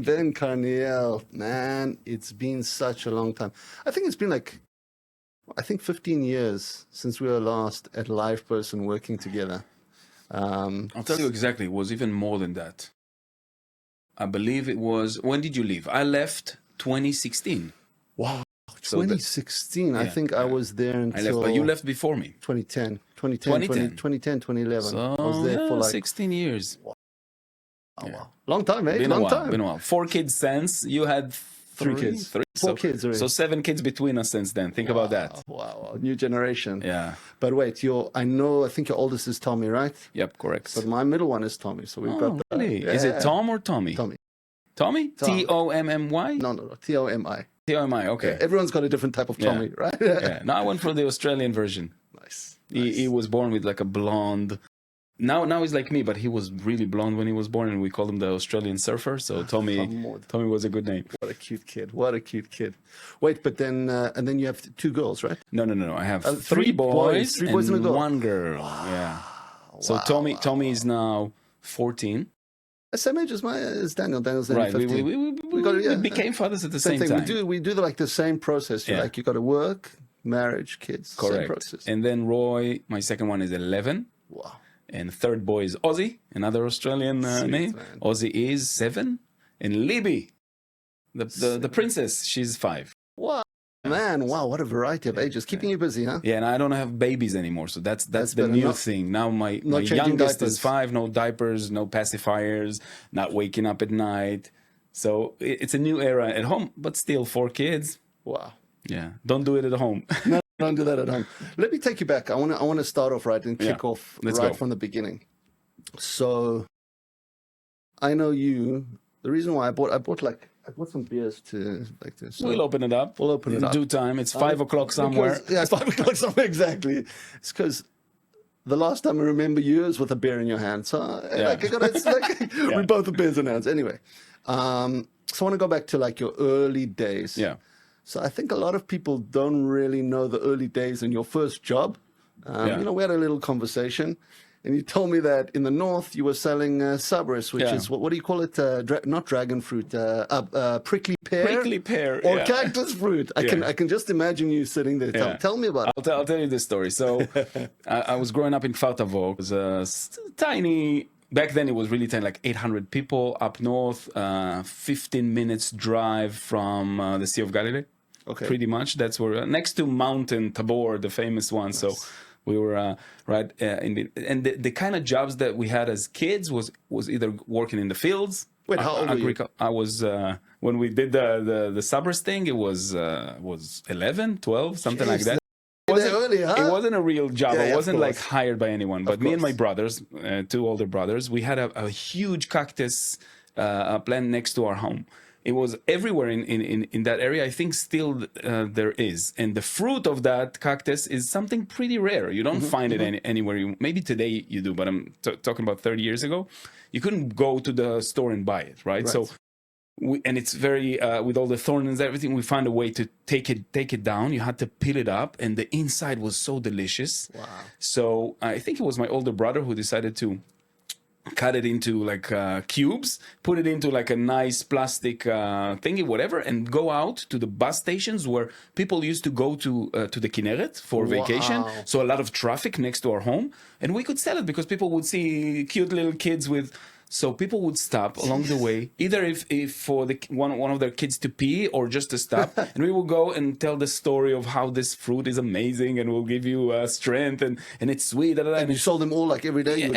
Ben Carniel, man, it's been such a long time. I think it's been 15 years since we were last at Live Person working together. I'll tell you exactly, it was even more than that. I believe it was, when did you leave? I left 2016. Wow, So 2016. I think I was there until... I left, but you left before me. 2010, 2011. So, I was there for 16 years. Wow. Oh, wow. Long time, eh? Been Long a while, time. Been a while. 4 kids since. You had Three kids. Four kids already. So 7 kids between us since then. Think about that. Wow. New generation. Yeah. But wait, I think your oldest is Tommy, right? Yep, correct. But my middle one is Tommy. So we've got that. Really? Yeah. Is it Tom or Tommy? Tommy. Tommy? Tommy? No. T-O-M-I. T-O-M-I, okay. Yeah, everyone's got a different type of Tommy, right? Yeah. No, I went for the Australian version. Nice. He was born with like a blonde. Now he's like me, but he was really blonde when he was born, and we called him the Australian surfer. So Tommy was a good name. What a cute kid. Wait, but then and then you have 2 girls, right? No. I have 3 boys, 3 boys and a girl. 1 girl. Wow. Yeah. So Tommy is now 14. Same age as Daniel. Daniel's then right. 15. We became fathers at the same time. We do the same process. You got to work, marriage, kids. Correct. Same process. And then Roy, my second one, is 11. Wow. And third boy is Ozzy, another Australian name. Man. Ozzy is 7. And Libby, the princess, she's 5. Wow. Man, wow, what a variety of ages. Keeping you busy, huh? Yeah, and I don't have babies anymore, so that's the new thing. Now my youngest is 5, no diapers, no pacifiers, not waking up at night. So it's a new era at home, but still 4 kids. Wow. Yeah, don't do it at home. No, don't do that at home. Let me take you back. I want to start off right and kick off from the beginning. So I know you. The reason why I bought some beers to so we'll open it up. We'll open it up. In due time. It's 5 o'clock somewhere. It's 5 o'clock somewhere, exactly. It's because the last time I remember you is with a beer in your hand. So we both have beers in our hands. Anyway, so I want to go back to your early days. Yeah. So I think a lot of people don't really know the early days in your first job. We had a little conversation. And you told me that in the north you were selling Sabris, which is what do you call it? Not dragon fruit, prickly pear. Prickly pear, or cactus fruit. I can just imagine you sitting there. Tell me about it. I'll tell you this story. So I was growing up in Kfar Tavor. It was a tiny. Back then it was really tiny, like 800 people up north. 15 minutes drive from the Sea of Galilee. Okay. Pretty much. That's where next to Mountain Tabor, the famous one. Nice. So. We were the kind of jobs that we had as kids was either working in the fields. Wait, how old were you? I was when we did the Sabres thing. It was 11, 12, something like that. It wasn't a real job. I wasn't hired by anyone. But me and my brothers, 2 older brothers, we had a huge cactus plant next to our home. It was everywhere in that area. I think still there is. And the fruit of that cactus is something pretty rare. You don't find it anywhere. Maybe today you do, but I'm talking about 30 years ago. You couldn't go to the store and buy it, right? So, and it's very, with all the thorns and everything, we found a way to take it down. You had to peel it up, and the inside was so delicious. Wow. So I think it was my older brother who decided to cut it into cubes, put it into a nice plastic thingy, whatever, and go out to the bus stations where people used to go to the Kinneret for vacation. So a lot of traffic next to our home, and we could sell it because people would see cute little kids with. So people would stop along the way, either if for one of their kids to pee or just to stop, and we will go and tell the story of how this fruit is amazing and will give you strength and it's sweet. And you sold them all every day. Yeah,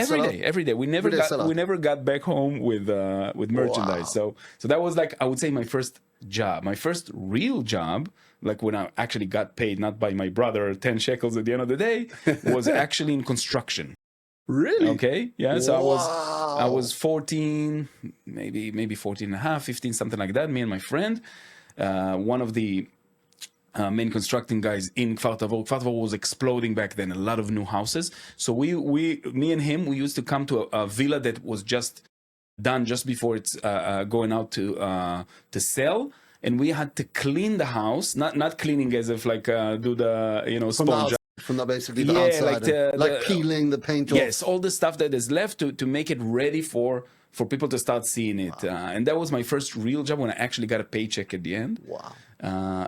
every day. We never got back home with merchandise. Wow. So that was I would say my first job, my first real job. When I actually got paid, not by my brother, 10 shekels at the end of the day, was actually in construction. Really? Okay. Yeah. So I was 14, maybe 14 and a half, 15, something like that. Me and my friend, one of the main constructing guys in Kfar Tavor. Kfar Tavor was exploding back then. A lot of new houses. So me and him, we used to come to a villa that was just done just before it's going out to sell. And we had to clean the house, not cleaning as if do the sponge. From basically the outside, peeling the paint off. Yes, all the stuff that is left to make it ready for for people to start seeing it. And that was my first real job when I actually got a paycheck at the end. Wow.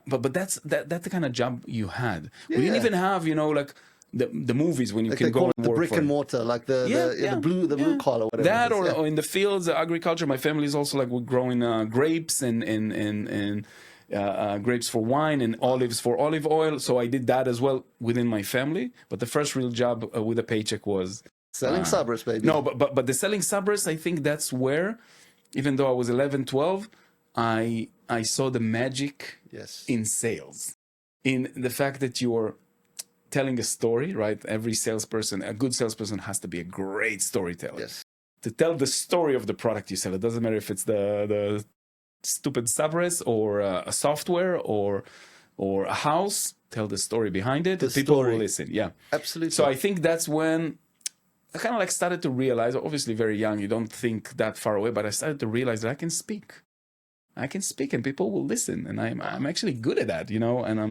But that's the kind of job you had. We didn't even have, you know, like the movies when you can go and work the brick and mortar, like the blue collar, whatever. That or in the fields, agriculture. My family is also like we're growing grapes and grapes for wine and olives for olive oil. So I did that as well within my family. But the first real job with a paycheck was selling Sabras, baby. No, but the selling Sabras, I think that's where, even though I was 11, 12, I saw the magic in sales, in the fact that you're telling a story, right? Every salesperson, a good salesperson has to be a great storyteller. Yes. To tell the story of the product you sell. It doesn't matter if it's the stupid Sabras or a software or a house. Tell the story behind it. People will listen. Yeah, absolutely. So I think that's when I kind of like started to realize, obviously very young, you don't think that far away, but I started to realize that I can speak and people will listen. And I'm actually good at that, you know, and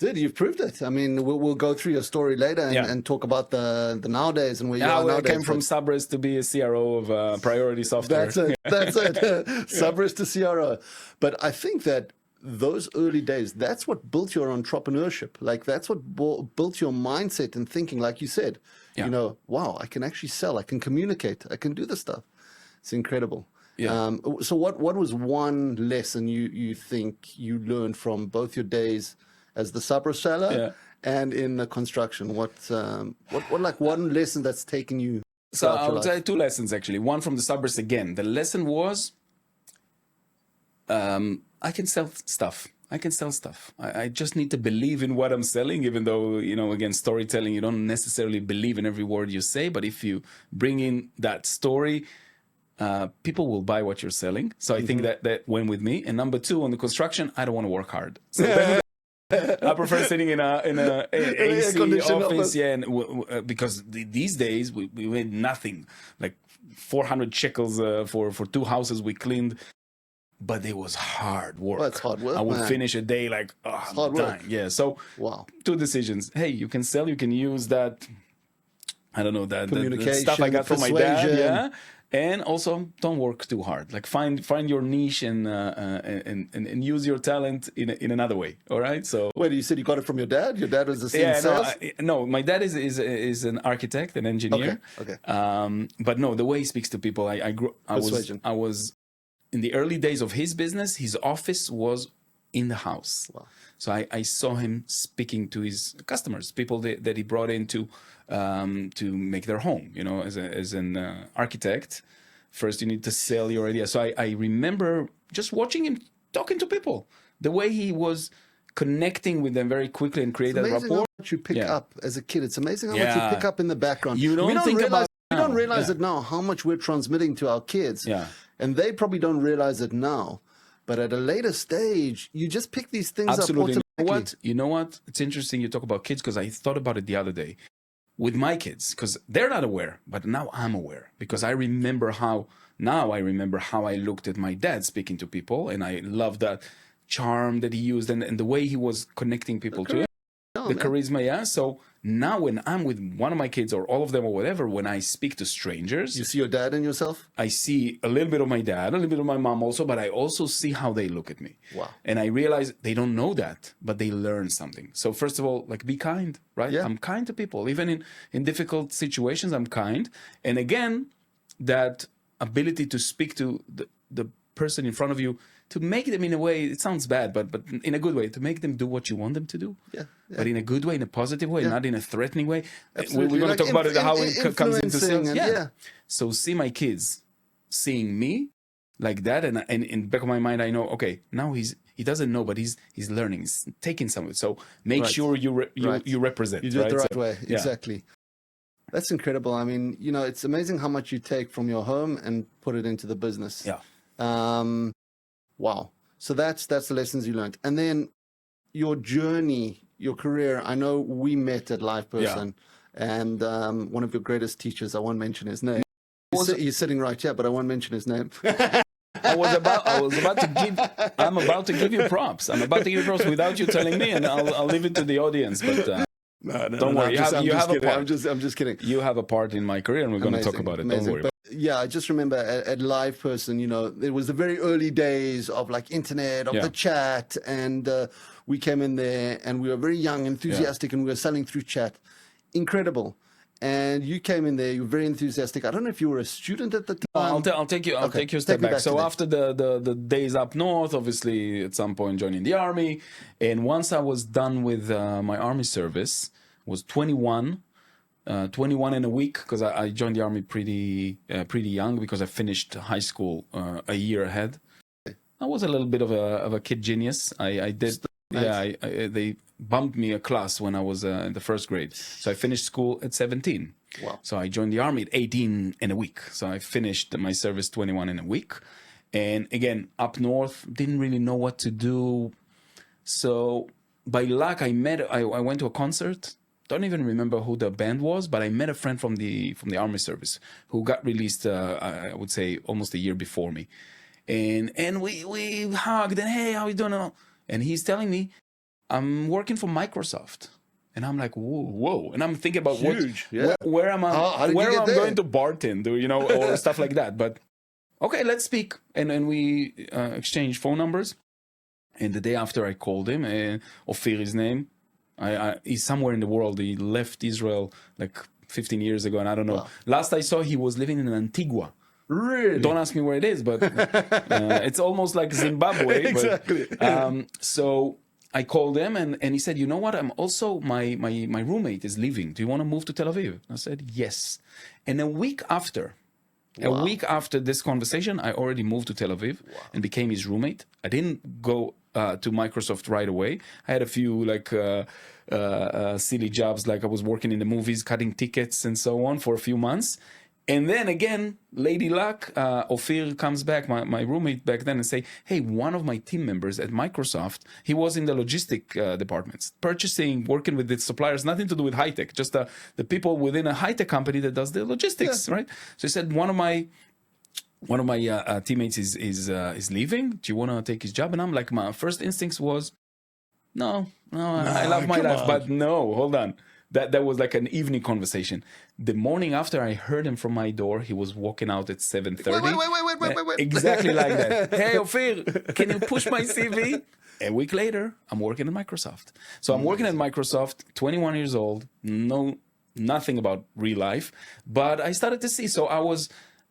Dude, you've proved it. I mean, we'll go through your story later and talk about the nowadays and where you are nowadays. I came from Sabras to be a CRO of Priority Software. That's it. That's it. Sabras to CRO. But I think that those early days, that's what built your entrepreneurship. Like, that's what built your mindset and thinking, like you said, you know, wow, I can actually sell. I can communicate. I can do this stuff. It's incredible. Yeah. So what was one lesson you think you learned from both your days as the Sabra seller and in the construction? What like one lesson that's taken you? So I would say two lessons actually. One from the Sabras again. The lesson was, I can sell stuff. I just need to believe in what I'm selling, even though, you know, again, storytelling, you don't necessarily believe in every word you say, but if you bring in that story, people will buy what you're selling. So I think that went with me. And number two, on the construction, I don't want to work hard. So I prefer sitting in a AC office, and because these days we made nothing, like 400 shekels for 2 houses we cleaned, but it was hard work. Well, it's hard work. I would finish a day like, I'm dying. Yeah. So two decisions. Hey, you can sell. You can use that. I don't know that stuff I got from my dad. Yeah. And also, don't work too hard. Like find your niche and use your talent in another way. All right. So wait, you said you got it from your dad? Your dad was a sales? No, my dad is an architect, an engineer. Okay. But no, the way he speaks to people, I was in the early days of his business. His office was in the house. Wow. So I saw him speaking to his customers, people that he brought in to make their home. You know, as an architect, first you need to sell your idea. So I remember just watching him talking to people, the way he was connecting with them very quickly and create that rapport. It's amazing how much you pick up as a kid. It's amazing how much you pick up in the background. We don't realize it now, how much we're transmitting to our kids. Yeah. And they probably don't realize it now. But at a later stage, you just pick these things up automatically. You know what? It's interesting you talk about kids, because I thought about it the other day with my kids, because they're not aware, but now I'm aware, because I remember how I looked at my dad speaking to people, and I love that charm that he used and the way he was connecting people to it. The charisma, yeah. So now when I'm with one of my kids or all of them or whatever, when I speak to strangers, you see your dad in yourself? I see a little bit of my dad, a little bit of my mom also, but I also see how they look at me. Wow. And I realize they don't know that, but they learn something. So first of all, like, be kind, right? Yeah. I'm kind to people. Even in difficult situations, I'm kind. And again, that ability to speak to the person in front of you, to make them in a way, it sounds bad, but in a good way, to make them do what you want them to do. Yeah. But in a good way, in a positive way, not in a threatening way. Absolutely. We're going to talk about it, how it comes into sales. So see my kids seeing me like that, and in the back of my mind, I know, okay, now he doesn't know, but he's learning, he's taking some of it. So make sure you represent. You do it the right way. Exactly. That's incredible. I mean, you know, it's amazing how much you take from your home and put it into the business. Yeah. Wow. So that's the lessons you learned. And then your journey, your career. I know we met at Live Person, and one of your greatest teachers, I won't mention his name. He's sitting right here, but I won't mention his name. I'm about to give you props. I'm about to give you props without you telling me, and I'll leave it to the audience. But don't worry, you have a part. I'm just kidding. You have a part in my career, and we're going to talk about it. Don't worry. Yeah, I just remember at Live Person, it was the very early days of like internet, of the chat, and we came in there and we were very young, enthusiastic, and we were selling through chat. Incredible. And you came in there, you were very enthusiastic. I don't know if you were a student at the time. I'll take you a step back. So after the days up north, obviously at some point joining the army, and once I was done with my army service, was 21 in a week, because I joined the army pretty young, because I finished high school a year ahead. I was a little bit of a kid genius. They bumped me a class when I was in the first grade. So I finished school at 17. Wow. So I joined the army at 18 in a week. So I finished my service 21 in a week. And again, up north, didn't really know what to do. So by luck, I went to a concert. Don't even remember who the band was, but I met a friend from the army service who got released, I would say, almost a year before me. And we hugged, and hey, how you doing? And he's telling me, I'm working for Microsoft. And I'm like, whoa. And I'm thinking about where am I going to bartend, or stuff like that. But okay, let's speak. And we exchanged phone numbers. And the day after I called him, Ophir, his name, he's somewhere in the world. He left Israel like 15 years ago, and I don't know. Wow. Last I saw, he was living in Antigua. Really? Don't ask me where it is, but it's almost like Zimbabwe. Exactly. So I called him, and he said, you know what? I'm also, my roommate is leaving. Do you want to move to Tel Aviv? I said, yes. And a week after this conversation, I already moved to Tel Aviv and became his roommate. I didn't go to Microsoft right away. I had a few silly jobs, like I was working in the movies, cutting tickets and so on for a few months. And then again, lady luck, Ophir comes back, my roommate back then, and say, hey, one of my team members at Microsoft, he was in the logistic departments, purchasing, working with the suppliers, nothing to do with high-tech, just the people within a high-tech company that does the logistics, right? So he said, one of my teammates is leaving. Do you want to take his job? And I'm like, my first instinct was, no, I love my life, but no, hold on. That was like an evening conversation. The morning after, I heard him from my door. He was walking out at 7:30. Wait. Exactly like that. Hey, Ophir, can you push my CV? A week later, I'm working at Microsoft. So I'm working at Microsoft, 21 years old, nothing about real life. But I started to see. So I was,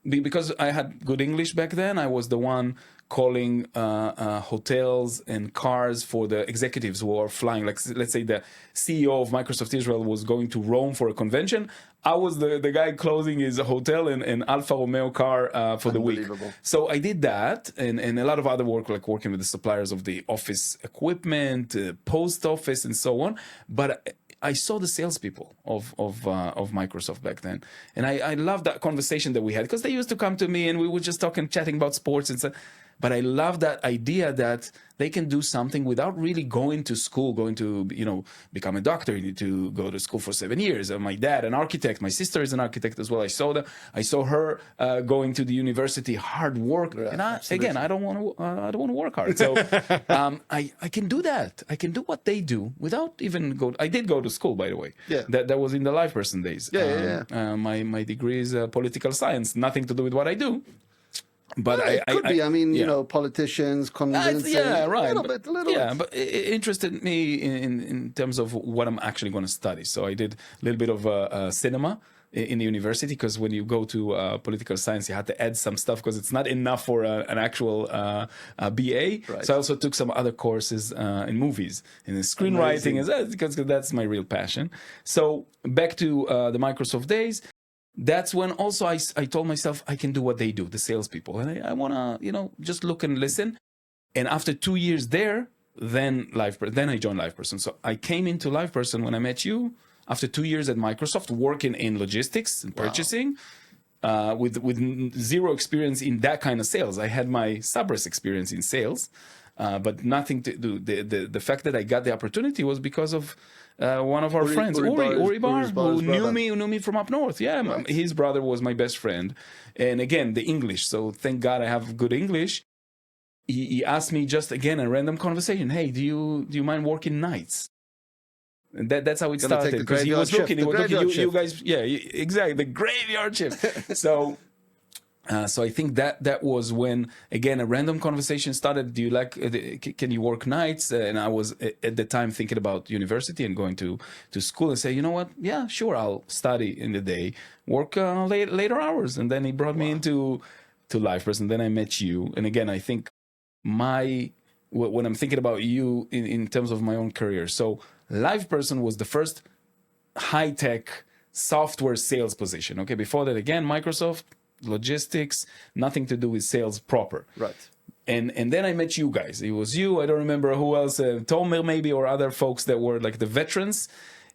because I had good English back then, I was the one calling hotels and cars for the executives who are flying. Like, let's say the CEO of Microsoft Israel was going to Rome for a convention. I was the guy closing his hotel and Alfa Romeo car for the week. So I did that, and a lot of other work, like working with the suppliers of the office equipment, post office, and so on. But I saw the salespeople of Microsoft back then, and I loved that conversation that we had, because they used to come to me and we were just chatting about sports and stuff. But I love that idea that they can do something without really going to school, going to become a doctor. You need to go to school for 7 years. My dad, an architect. My sister is an architect as well. I saw her going to the university, hard work. Yeah, and I don't want to work hard. So I can do that. I can do what they do without even go. I did go to school, by the way. Yeah. That was in the Live Person days. My degree is political science. Nothing to do with what I do. But it could be. I mean, politicians, convincing. Right. A little bit. But it interested me in terms of what I'm actually going to study. So I did a little bit of cinema in the university, because when you go to political science, you had to add some stuff because it's not enough for an actual BA. Right. So I also took some other courses in movies, in screenwriting, because that's my real passion. So back to the Microsoft days. That's when also I told myself I can do what they do, the salespeople, and I want to just look and listen. And after 2 years there, then I joined Live Person. So I came into Live Person when I met you after 2 years at Microsoft, working in logistics and purchasing, with zero experience in that kind of sales. I had my Sabres experience in sales, but nothing to do. The fact that I got the opportunity was because of one of our friends, Uri Bar, who knew me from up north. Yeah, right. His brother was my best friend. And again, the English. So thank God I have good English. He asked me just again a random conversation. Hey, do you mind working nights? And that's how it started, because he was looking. You guys, exactly, the graveyard shift. So So I think that was when, again, a random conversation started. Do you like? Can you work nights? And I was at the time thinking about university and going to school, and say, you know what? Yeah, sure, I'll study in the day, work later hours. And then he brought me into live person. Then I met you, and again, I think when I'm thinking about you in terms of my own career, so live person was the first high tech software sales position. Okay, before that, again, Microsoft. Logistics, nothing to do with sales proper. Right. And then I met you guys. It was you. I don't remember who else. Tomer maybe, or other folks that were like the veterans.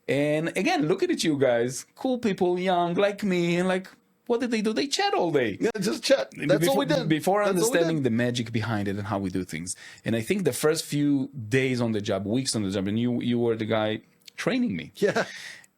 And again, looking at you guys, cool people, young like me, and like, what did they do? They chat all day. Yeah, just chat. That's all we did. Before understanding the magic behind it and how we do things. And I think the first few days on the job, weeks on the job, and you were the guy training me. Yeah.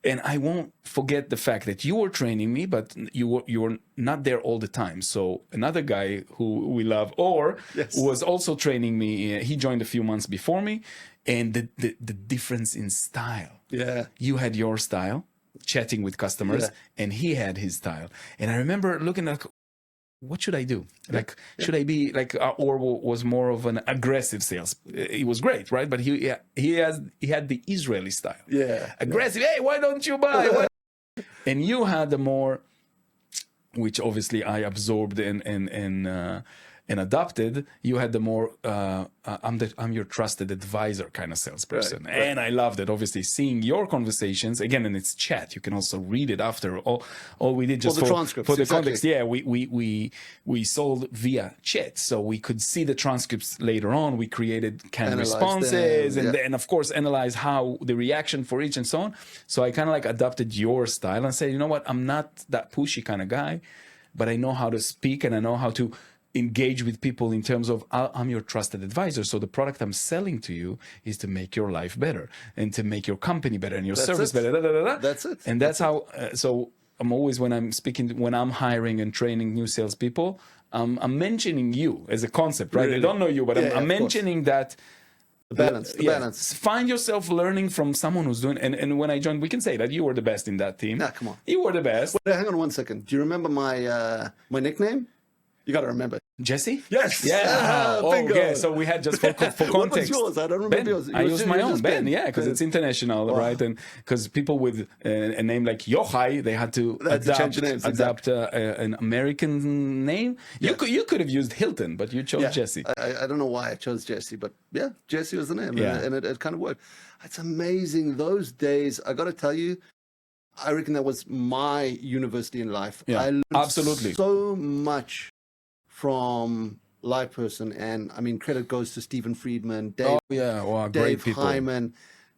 And I won't forget the fact that you were training me, but you were not there all the time. So another guy who we love, was also training me. He joined a few months before me, and the difference in style. Yeah, you had your style, chatting with customers, and he had his style. And I remember looking at, what should I do? Like, should I be like, or was more of an aggressive sales? It was great, right? But he had the Israeli style. Yeah, aggressive. Hey, why don't you buy? And you had the more, which obviously I absorbed and adopted. You had the more I'm your trusted advisor kind of salesperson, right. And I loved it. Obviously, seeing your conversations again, and it's chat. You can also read it after. All we did just for the transcripts, for the context. Yeah, we sold via chat, so we could see the transcripts later on. We created canned responses, and then of course analyze how the reaction for each and so on. So I kind of like adopted your style and said, you know what, I'm not that pushy kind of guy, but I know how to speak and I know how to engage with people in terms of I'm your trusted advisor. So the product I'm selling to you is to make your life better and to make your company better and your service better. That's it. And that's how. So I'm always, when I'm hiring and training new salespeople, I'm mentioning you as a concept, right? Really? I don't know you, but I'm mentioning that. The balance. Find yourself learning from someone who's doing, and when I joined, we can say that you were the best in that team. Nah, come on. You were the best. Wait, hang on one second. Do you remember my nickname? You got to remember. Jesse? Yes. Yeah. Okay. So we had just for context. What was yours? I don't remember yours. I used my own. Ben. Yeah, because it's international, right? And because people with a name like Yochai, they had to adapt an American name. Yeah. You could have used Hilton, but you chose Jesse. I don't know why I chose Jesse, but yeah, Jesse was the name, and it kind of worked. It's amazing. Those days, I got to tell you, I reckon that was my university in life. Yeah, I learned absolutely so much from live person, and I mean, credit goes to Stephen Friedman, Dave Hyman,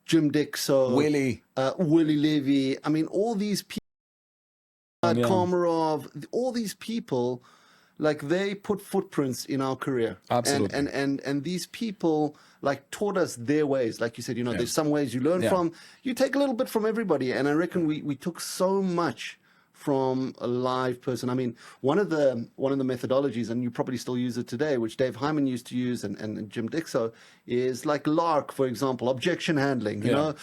Jim Dixon, Willie Levy. I mean, all these people, Komarov, all these people, like they put footprints in our career. Absolutely. And these people like taught us their ways. Like you said, there's some ways you learn from. You take a little bit from everybody, and I reckon we took so much from a live person. I mean, one of the methodologies, and you probably still use it today, which Dave Hyman used to use and Jim Dixon, is like LARC, for example, objection handling. You know,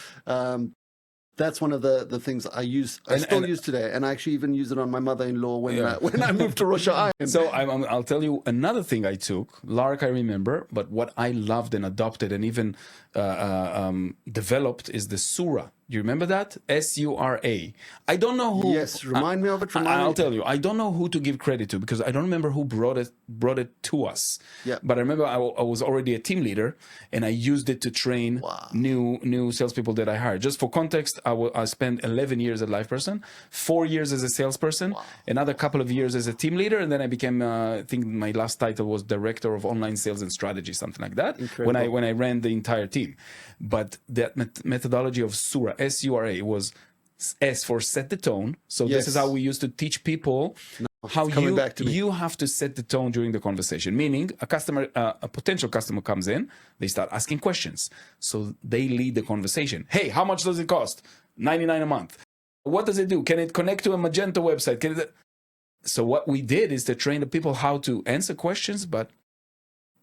that's one of the things I use. I still use today, and I actually even use it on my mother-in-law when I moved to Rosh Hashanah. So I'll tell you another thing I took. LARC, I remember, but what I loved and adopted and even developed is the Surah. Do you remember that? SURA. I don't know who. Yes, remind me of it. I'll tell you. I don't know who to give credit to because I don't remember who brought it to us. Yeah. But I remember I was already a team leader, and I used it to train new salespeople that I hired. Just for context, I spent 11 years at LivePerson, 4 years as a salesperson, another couple of years as a team leader, and then I became. I think my last title was director of online sales and strategy, something like that. Incredible. When I ran the entire team. But that methodology of Surah, SURA, was S for set the tone. So this is how we used to teach people how you have to set the tone during the conversation. Meaning a potential customer comes in, they start asking questions. So they lead the conversation. Hey, how much does it cost? $99 a month. What does it do? Can it connect to a Magento website? So what we did is to train the people how to answer questions, but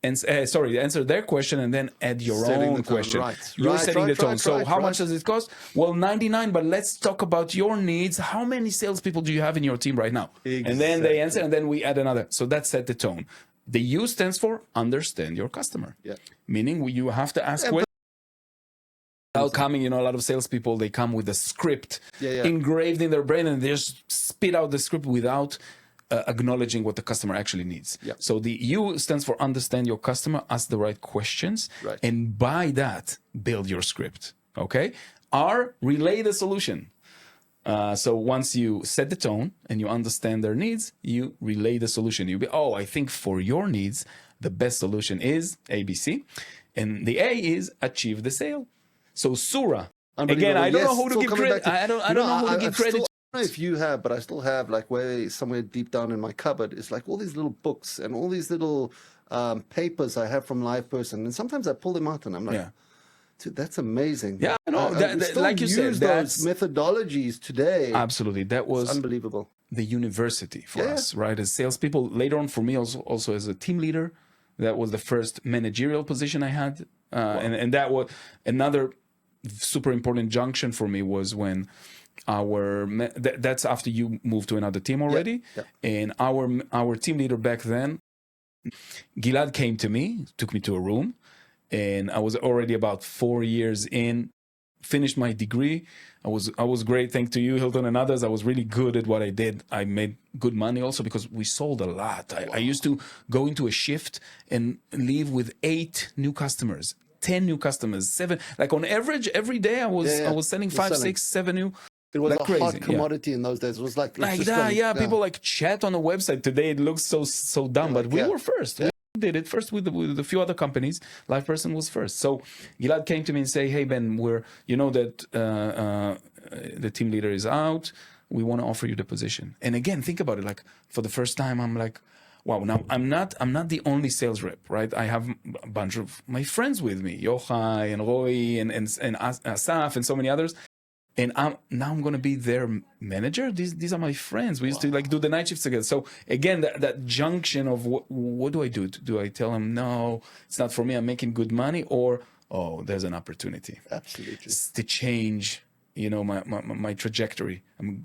answer their question and then add your own question. Right. You're setting the tone. So how much does it cost? Well, 99, but let's talk about your needs. How many salespeople do you have in your team right now? Exactly. And then they answer, and then we add another. So that set the tone. The U stands for understand your customer. Yeah. Meaning you have to ask questions. Coming, a lot of salespeople, they come with a script engraved in their brain and they just spit out the script without acknowledging what the customer actually needs. Yep. So the U stands for understand your customer, ask the right questions, and by that, build your script. Okay? R, relay the solution. So once you set the tone and you understand their needs, you relay the solution. You be, I think for your needs, the best solution is ABC. And the A is achieve the sale. So Surah. Again, I don't know who to give credit. I don't know who to give credit. I don't know if you have, but I still have, like, way somewhere deep down in my cupboard, it's like all these little books and all these little papers I have from LivePerson, and sometimes I pull them out and I'm like, dude, that's amazing. Yeah, no, like you said, those methodologies today. Absolutely, that was unbelievable. The university for us, right? As salespeople, later on for me, also as a team leader, that was the first managerial position I had, and that was another super important junction for me was when that's after you moved to another team already, and our team leader back then, Gilad, came to me, took me to a room, and I was already about 4 years in, finished my degree. I was great, thanks to you, Hilton, and others. I was really good at what I did. I made good money also because we sold a lot. I used to go into a shift and leave with 8 new customers. 10 new customers, 7, like on average every day I was selling 5, 6, 7 new. It was a hot commodity in those days. It was like that, people like chat on a website. Today it looks so dumb, but we were first. We did it first with a few other companies. LivePerson was first. So Gilad came to me and say, "Hey Ben, that the team leader is out. We want to offer you the position." And again, think about it. Like for the first time, I'm like, wow, now I'm not the only sales rep, right? I have a bunch of my friends with me, Yochai and Roy and Asaf and so many others. And I'm going to be their manager. These are my friends. We used to do the night shifts together. So again, that junction of what do I do? Do I tell them, no, it's not for me, I'm making good money, or, there's an opportunity. Absolutely. To change, my trajectory. I'm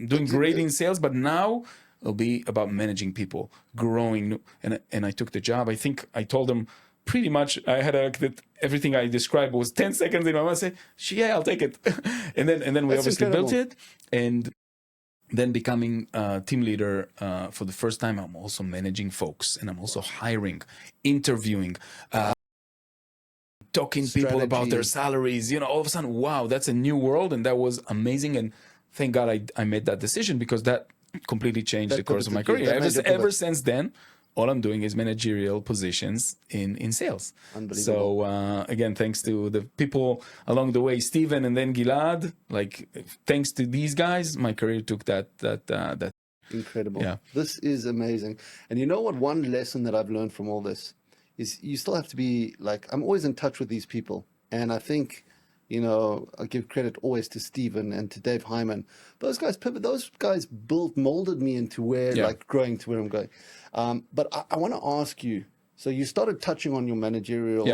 doing great in sales, but now it'll be about managing people, growing. And I took the job. I think I told them pretty much I had that everything I described was 10 seconds in my mind. I said, I'll take it. and then we obviously built it. And then becoming team leader for the first time, I'm also managing folks, and I'm also hiring, interviewing, talking people about their salaries. All of a sudden, wow, that's a new world. And that was amazing. And thank God I made that decision, because that completely changed the course of my career. Ever since then, all I'm doing is managerial positions in sales. Unbelievable. So again, thanks to the people along the way, Steven and then Gilad, thanks to these guys, my career took that. Incredible. Yeah. This is amazing. And you know what? One lesson that I've learned from all this is you still have to be I'm always in touch with these people. And I think, I give credit always to Steven and to Dave Hyman. Those guys molded me into growing to where I'm going. But I want to ask you, so you started touching on your managerial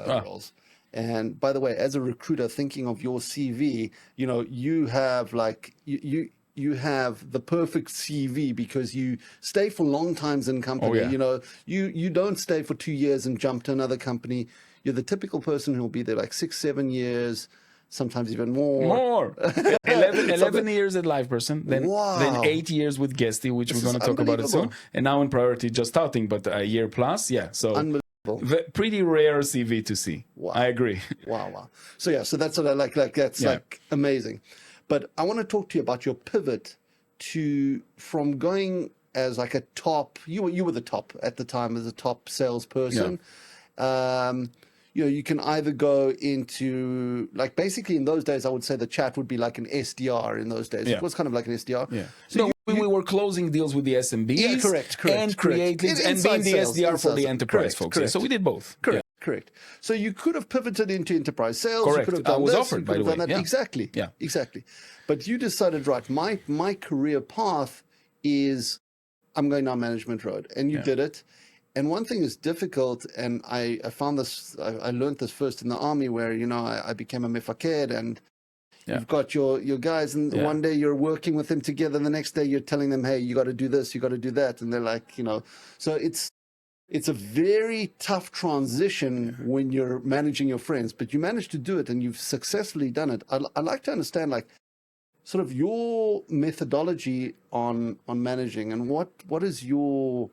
roles. And by the way, as a recruiter, thinking of your CV, you have you have the perfect CV because you stay for long times in company. You don't stay for 2 years and jump to another company. You're the typical person who will be there 6, 7 years, sometimes even more. 11 years at LivePerson, then 8 years with Guesty, which we're going to talk about it soon. And now in Priority, just starting, but a year plus. Yeah, so unbelievable. Pretty rare CV to see. Wow. I agree. Wow. So that's what I like. That's amazing. But I want to talk to you about your pivot from going as a top. You were the top at the time as a top salesperson. You can either go into basically in those days, I would say the chat would be like an SDR in those days. It was kind of like an SDR. Yeah. So we were closing deals with the SMBs. Yeah, correct. And create leads and being the SDR for the enterprise folks. Correct. So we did both. Correct. So you could have pivoted into enterprise sales. Correct. You could have done I was offered, by the way. Yeah. Exactly. Yeah. Exactly. But you decided, right, my career path is I'm going down management road. And you did it. And one thing is difficult, and I found this, I learned this first in the army where, I became a mifaked, and you've got your guys, and one day you're working with them together, and the next day you're telling them, hey, you got to do this, you got to do that. And they're like, so it's a very tough transition when you're managing your friends, but you managed to do it and you've successfully done it. I'd like to understand, like, sort of your methodology on managing, and what is your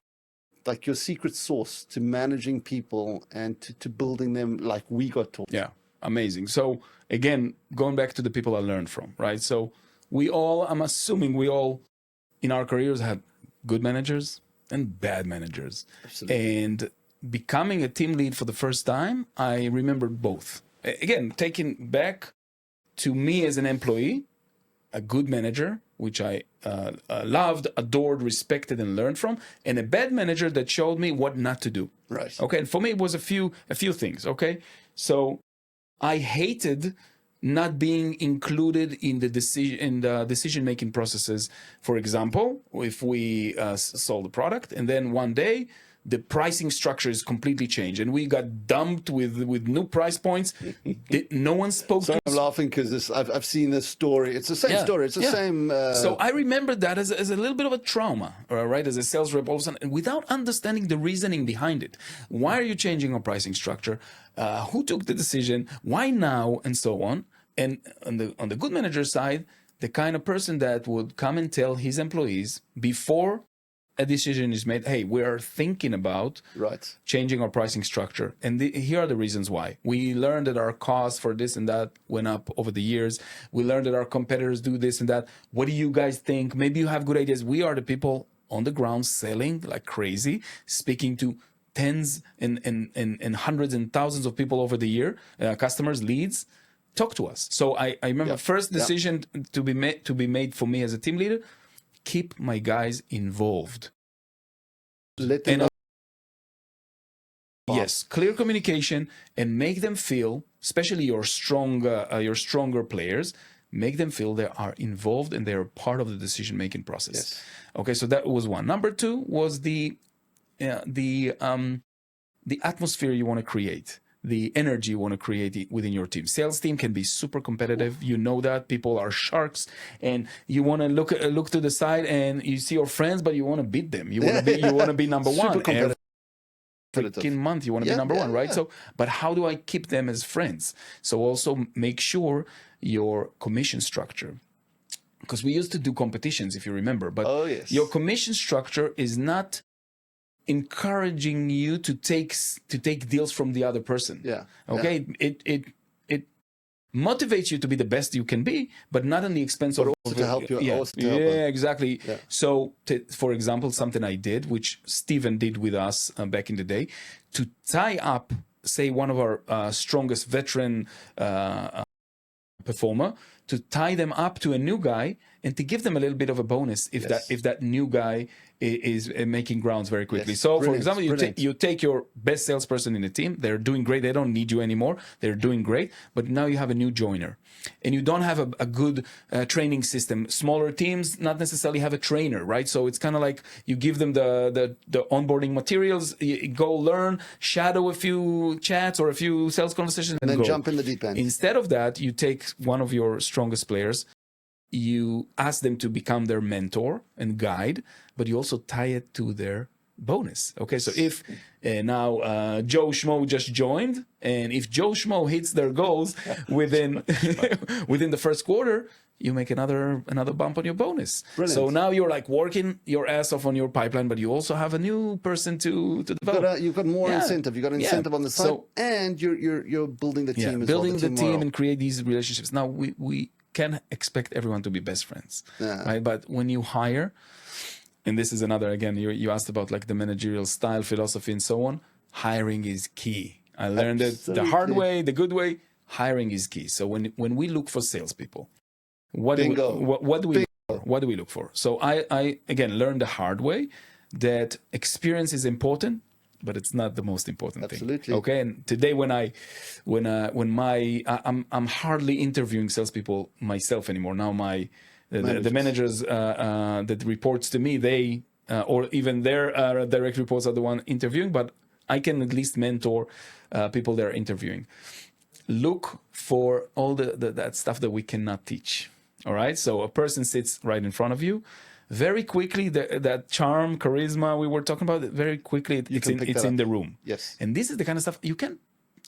secret sauce to managing people and to building them like we got taught. Yeah, amazing. So again, going back to the people I learned from, right? So I'm assuming we all in our careers had good managers and bad managers. Absolutely. And becoming a team lead for the first time, I remembered both. Again, taking back to me as an employee, a good manager, which I loved, adored, respected, and learned from, and a bad manager that showed me what not to do. Right. Okay. And for me, it was a few things. Okay. So I hated not being included in the decision-making processes. For example, if we sold a product, and then one day the pricing structure is completely changed, and we got dumped with new price points. No one spoke. So I'm laughing because I've seen this story. It's the same story. It's the same. So I remember that as a little bit of a trauma, right? As a sales rep, all of a sudden, without understanding the reasoning behind it. Why are you changing our pricing structure? Who took the decision? Why now? And so on. And on the good manager side, the kind of person that would come and tell his employees before a decision is made, hey, we are thinking about changing our pricing structure. And here are the reasons why. We learned that our costs for this and that went up over the years. We learned that our competitors do this and that. What do you guys think? Maybe you have good ideas. We are the people on the ground selling like crazy, speaking to tens and hundreds and thousands of people over the year, customers, leads. Talk to us. So I remember first decision to be made for me as a team leader, keep my guys involved. Let them know. Yes, clear communication, and make them feel, especially your stronger players, make them feel they are involved and they are part of the decision-making process. Yes. Okay, so that was one. Number two was the atmosphere you want to create. The energy you want to create within your team. Sales team can be super competitive. You know that people are sharks, and you want to look to the side and you see your friends, but you want to beat them. You want to be number one. Every freaking month you want to be number one, right? So, but how do I keep them as friends? So also make sure your commission structure, because we used to do competitions, if you remember, but your commission structure is not encouraging you to take deals from the other person. Okay. It motivates you to be the best you can be, but not on the expense of also to help you. Exactly. So for example, something I did, which Steven did with us back in the day, to tie up, say, one of our strongest veteran performer, to tie them up to a new guy and to give them a little bit of a bonus if that new guy is making grounds very quickly. So, for example, you take your best salesperson in the team. They're doing great. They don't need you anymore. They're doing great. But now you have a new joiner, and you don't have a good training system. Smaller teams not necessarily have a trainer, right? So it's kind of like you give them the onboarding materials. You go learn, shadow a few chats or a few sales conversations, and then go. Jump in the deep end. Instead of that, you take one of your strongest players. You ask them to become their mentor and guide, but you also tie it to their bonus. Okay, so if now Joe Schmo just joined, and if Joe Schmo hits their goals within the first quarter, you make another bump on your bonus. Brilliant. So now you're like working your ass off on your pipeline, but you also have a new person to develop. You've got more incentive. You've got incentive on the side, and you're building the team as well. Building the team and create these relationships. Now we can expect everyone to be best friends, right? But when you hire, and this is another, again, you asked about like the managerial style, philosophy, and so on. Hiring is key. I learned it the hard way, the good way. Hiring is key. So when we look for salespeople, what do we look for? So I again learned the hard way that experience is important, but it's not the most important thing. Okay. And today I'm hardly interviewing salespeople myself anymore. Now the managers that reports to me, they or even their direct reports are the one interviewing, but I can at least mentor people that are interviewing. Look for all that stuff that we cannot teach. All right. So a person sits right in front of you. Very quickly, that charm, charisma we were talking about, very quickly it's in the room. Yes. And this is the kind of stuff you can.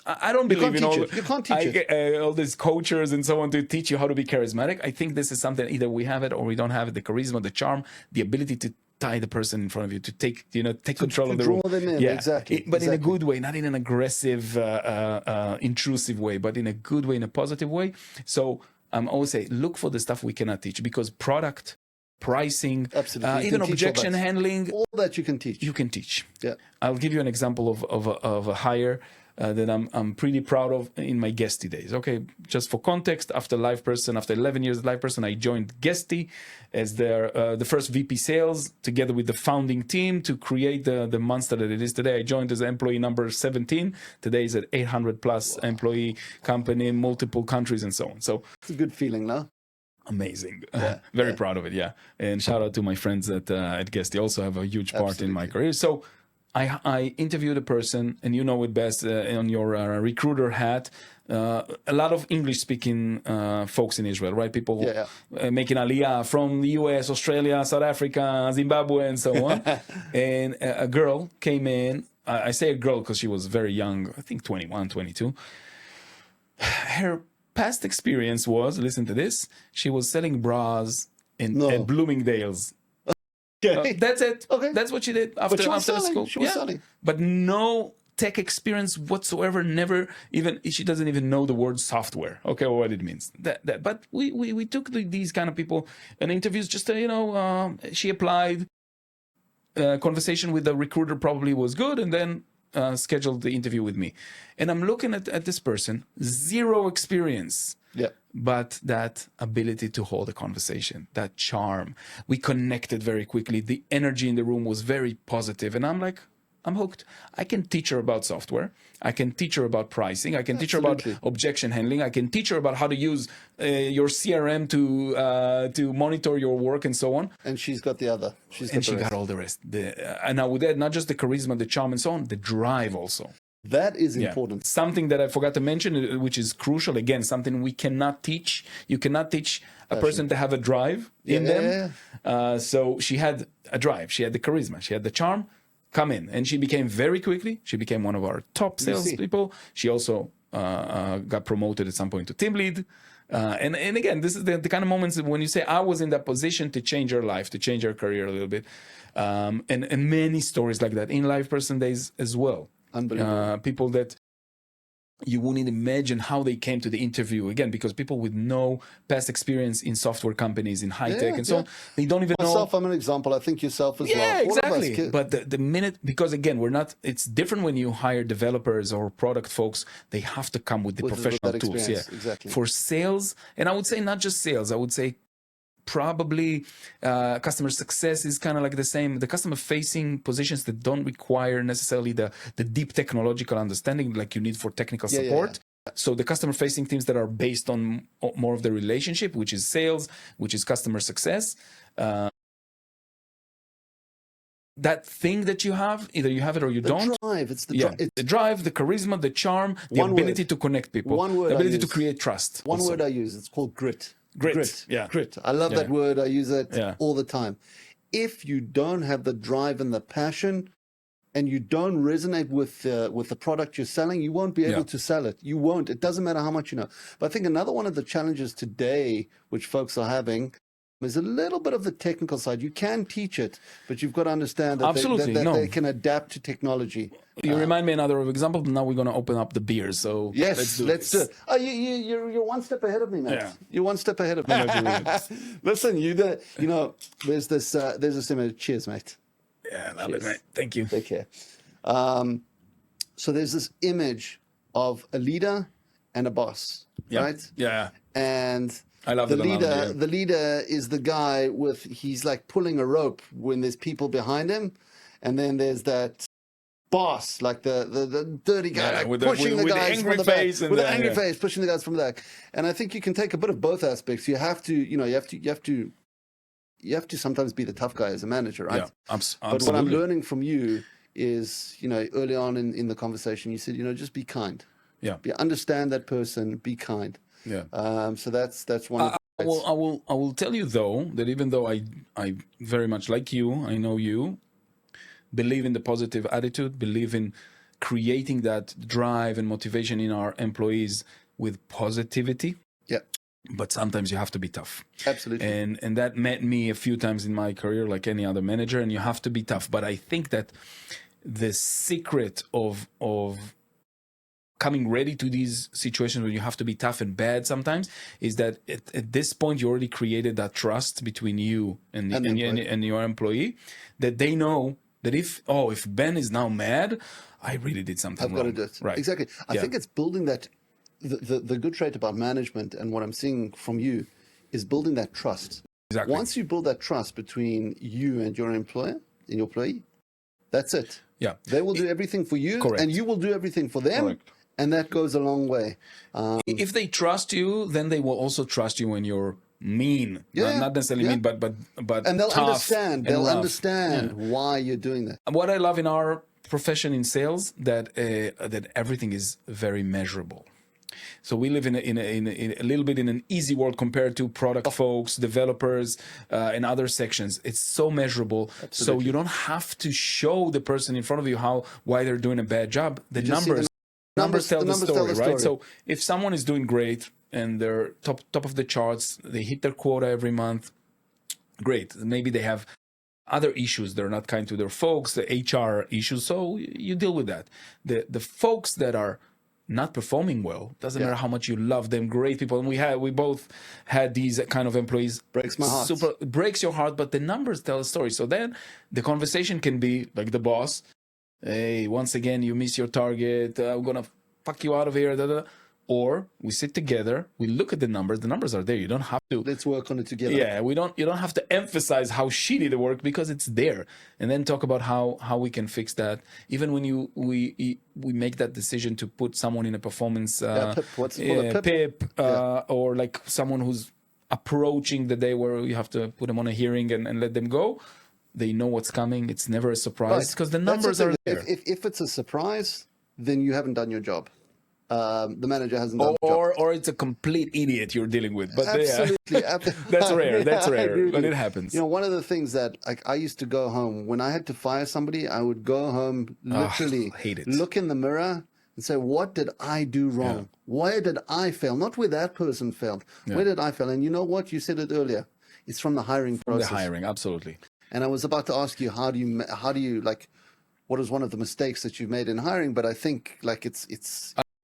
I don't believe in all. You can't teach it. All these coaches and so on to teach you how to be charismatic. I think this is something either we have it or we don't have it. The charisma, the charm, the ability to tie the person in front of you, to take control of the room. Draw them in, exactly. But in a good way, not in an aggressive, intrusive way, but in a good way, in a positive way. So I'm always say, look for the stuff we cannot teach, because product, pricing, even objection handling, all that you can teach. You can teach. Yeah. I'll give you an example of a hire that I'm pretty proud of in my Guesty days. Okay, just for context, after 11 years at LivePerson, I joined Guesty as the first VP sales, together with the founding team, to create the monster that it is today. I joined as employee number 17. Today is an 800 plus employee company in multiple countries and so on. So it's a good feeling now. Amazing. Very proud of it. Yeah. And shout out to my friends at Guest. They also have a huge part in my career. So I interviewed a person, and you know it best on your recruiter hat. A lot of English speaking folks in Israel, right? People making aliyah from the US, Australia, South Africa, Zimbabwe, and so on. And a girl came in. I say a girl because she was very young, I think 21, 22. Her past experience was, listen to this, she was selling bras at Bloomingdale's. Okay. That's it. Okay. That's what she did after school. She was selling. But no tech experience whatsoever, never even, she doesn't even know the word software, okay, or what it means. But we took these kind of people in interviews, just she applied, conversation with the recruiter probably was good, and then scheduled the interview with me. And I'm looking at this person, zero experience. Yeah. But that ability to hold a conversation, that charm, we connected very quickly. The energy in the room was very positive. And I'm like, I'm hooked. I can teach her about software. I can teach her about pricing. I can teach her about objection handling. I can teach her about how to use your CRM to monitor your work and so on. And she's got the other. She got all the rest. And I would add not just the charisma, the charm and so on, the drive also. That is important. Something that I forgot to mention, which is crucial. Again, something we cannot teach. You cannot teach a person to have a drive in them. So she had a drive. She had the charisma. She had the charm. Come in. And she became very quickly. She became one of our top salespeople. She also got promoted at some point to team lead. And again, this is the kind of moments when you say, I was in that position to change her life, to change her career a little bit. And many stories like that in LivePerson days as well. Unbelievable. People that you wouldn't imagine how they came to the interview, again, because people with no past experience in software companies, in high tech and so on, they don't even know. I'm an example. I think yourself as well. Yeah, exactly. But the minute, because again, it's different when you hire developers or product folks, they have to come with the professional tools. Yeah, exactly. For sales, and I would say not just sales, I would say probably customer success is kind of like the same. The customer facing positions that don't require necessarily the deep technological understanding like you need for technical support. So the customer facing teams that are based on more of the relationship, which is sales, which is customer success. That thing that you have, either you have it or you don't. Drive. It's the drive. The drive, the charisma, the charm, the ability to connect people, the ability to create trust. One word I use, it's called grit. Grit. Grit. I love that word. I use it all the time. If you don't have the drive and the passion, and you don't resonate with the product you're selling, you won't be able to sell it. You won't. It doesn't matter how much you know. But I think another one of the challenges today, which folks are having, is a little bit of the technical side. You can teach it, but you've got to understand that, they can adapt to technology. You remind me another example. Now we're going to open up the beers. So yes, let's do it. Oh, you're one step ahead of me, man. Yeah. You're one step ahead of me. Listen, there's this image. Cheers, mate. Yeah, love it, mate. Thank you. Take care. So there's this image of a leader and a boss, right? Yeah. And I love the leader. The leader is the guy he's like pulling a rope when there's people behind him, and then there's that boss, like the dirty guy, pushing the guys from the back, with an angry face, pushing the guys from the back. And I think you can take a bit of both aspects. You have to you have to sometimes be the tough guy as a manager, right? Yeah, absolutely. But what I'm learning from you is, early on in the conversation, you said, just be kind. Yeah. Understand that person, be kind. Yeah. So that's one of the I will tell you though that even though I very much like you, I know you, believe in the positive attitude, believe in creating that drive and motivation in our employees with positivity. Yeah. But sometimes you have to be tough. Absolutely. And that met me a few times in my career, like any other manager, and you have to be tough. But I think that the secret of coming ready to these situations where you have to be tough and bad sometimes is that at this point you already created that trust between you and your employee, that they know that if Ben is now mad, I really did something wrong. I've got to do it. Right. Exactly. I think it's building that. The good trait about management and what I'm seeing from you is building that trust. Exactly. Once you build that trust between you and your employee, that's it. Yeah. They will do everything for you, Correct. and you will do everything for them. Correct. And that goes a long way. If they trust you, then they will also trust you when you're mean. Not necessarily mean, but and they'll tough understand. and They'll rough. understand why you're doing that. What I love in our profession in sales that everything is very measurable. So we live in a little bit in an easy world compared to product folks, developers, and other sections. It's so measurable. Absolutely. So you don't have to show the person in front of you why they're doing a bad job. The numbers tell the story, right? So if someone is doing great and they're top of the charts, they hit their quota every month, great. Maybe they have other issues. They're not kind to their folks, the HR issues. So you deal with that. The folks that are not performing well, doesn't matter how much you love them, great people, and we both had these kind of employees. Breaks my heart. Breaks your heart, but the numbers tell a story. So then the conversation can be like the boss, hey, once again you miss your target, I'm gonna fuck you out of here, da, da, da. Or we sit together, we look at the numbers are there. You don't have to, let's work on it together. Yeah, you don't have to emphasize how shitty the work, because it's there, and then talk about how we can fix that. Even when we make that decision to put someone in a performance PIP, or like someone who's approaching the day where you have to put them on a hearing and let them go, they know what's coming. It's never a surprise because the numbers are there. If it's a surprise, then you haven't done your job. The manager hasn't done the job. Or it's a complete idiot you're dealing with. But absolutely. That's rare. That's rare. But it happens. One of the things that I used to go home when I had to fire somebody, I would go home literally look in the mirror and say, what did I do wrong? Yeah. Where did I fail? Not where that person failed. Yeah. Where did I fail? And you know what? You said it earlier. It's from the hiring process. The hiring, absolutely. And I was about to ask you, how do you like, what is one of the mistakes that you've made in hiring? But I think like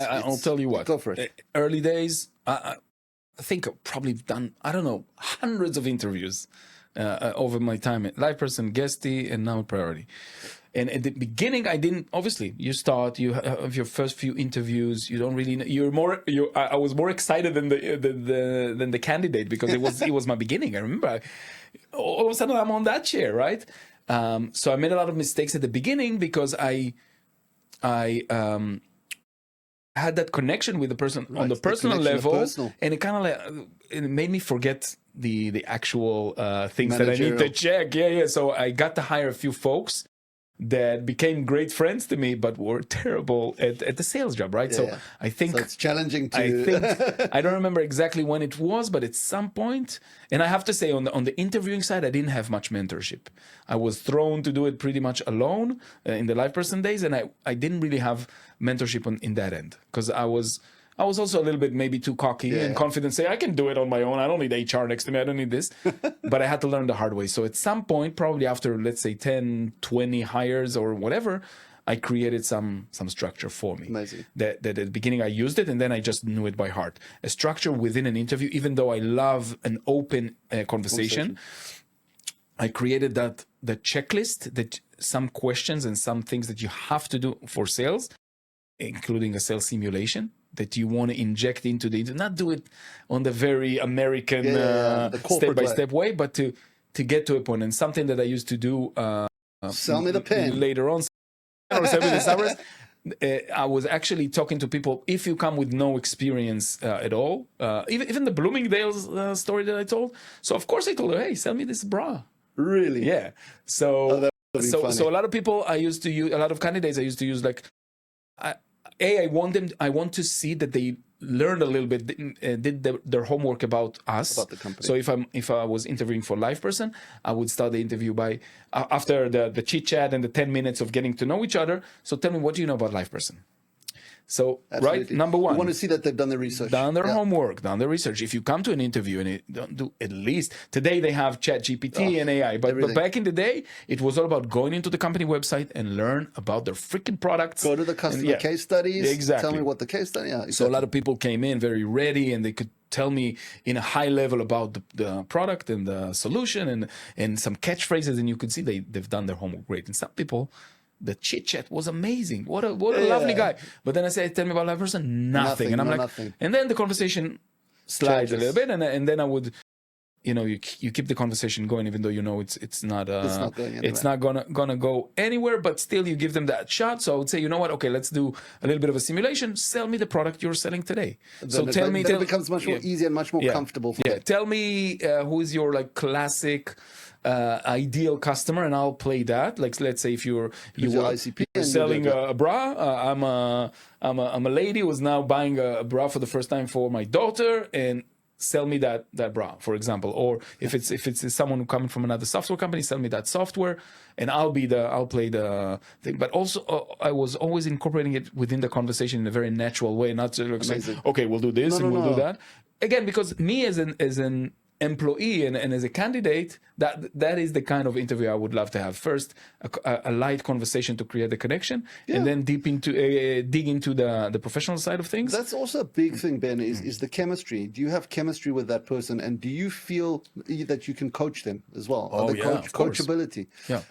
I'll tell you what. Go for it. Early days, I think I've probably done, hundreds of interviews over my time at Live Person, Guesty, and now Priority. And at the beginning, I didn't. Obviously, you start. You have your first few interviews. You don't really know. I was more excited than the candidate because it was my beginning. I remember. All of a sudden, I'm on that chair, right? So I made a lot of mistakes at the beginning because I had that connection with the person on the personal level, and it kind of it made me forget the actual things managerial that I need to check. Yeah. So I got to hire a few folks that became great friends to me, but were terrible at the sales job, right? Yeah. I think it's challenging to. I think I don't remember exactly when it was, but at some point, and I have to say on the interviewing side, I didn't have much mentorship. I was thrown to do it pretty much alone in the Live Person days, and I didn't really have mentorship in that end because I was also a little bit maybe too cocky and confident, say I can do it on my own. I don't need HR next to me. I don't need this. But I had to learn the hard way. So at some point, probably after, let's say 10, 20 hires or whatever, I created some structure for me. Amazing. That at the beginning I used it and then I just knew it by heart. A structure within an interview, even though I love an open conversation, I created the checklist, that some questions and some things that you have to do for sales, including a sales simulation, that you want to inject into not do it on the very American step-by-step way, but to get to a point. And something that I used to do sell me the pen later on, or 70 hours, I was actually talking to people, if you come with no experience at all, even the Bloomingdale's story that I told. So of course I told her, hey, sell me this bra. Really? Yeah. So, so a lot of people a lot of candidates I used to use like, I want to see that they learned a little bit, did their homework about us, about the company. So if I was interviewing for a live person, I would start the interview by after the chit chat and the 10 minutes of getting to know each other. So tell me, what do you know about live person? So, absolutely. Right, number one, you want to see that they've done the research, done their homework, done their research. If you come to an interview and it don't do at least, today they have ChatGPT and AI, but back in the day, it was all about going into the company website and learn about their freaking products. Go to the customer case studies. Exactly. Tell me what the case study. Yeah, exactly. So a lot of people came in very ready, and they could tell me in a high level about the product and the solution and some catchphrases, and you could see they've done their homework great. And some people, the chit chat was amazing. What a lovely guy. But then I say, tell me about live person, nothing. And I'm like, nothing. And then the conversation slides a little bit, and then I would, you keep the conversation going, even though it's not gonna go anywhere. But still, you give them that shot. So I would say, you know what? Okay, let's do a little bit of a simulation. Sell me the product you're selling today. So tell me, it becomes much more easy and much more comfortable for them. Tell me who is your like classic ideal customer, and I'll play that. Like, let's say if you're selling a bra, I'm a lady who's now buying a bra for the first time for my daughter, and sell me that bra, for example. Or if it's someone coming from another software company, sell me that software, and I'll play the thing. But also, I was always incorporating it within the conversation in a very natural way, not just like saying, okay, we'll do this and we'll do that. Again, because me as an employee and as a candidate, that is the kind of interview I would love to have. First, a light conversation to create the connection, and then dig into the professional side of things. That's also a big thing, Ben, is the chemistry. Do you have chemistry with that person, and do you feel that you can coach them as well? Coachability. Yeah.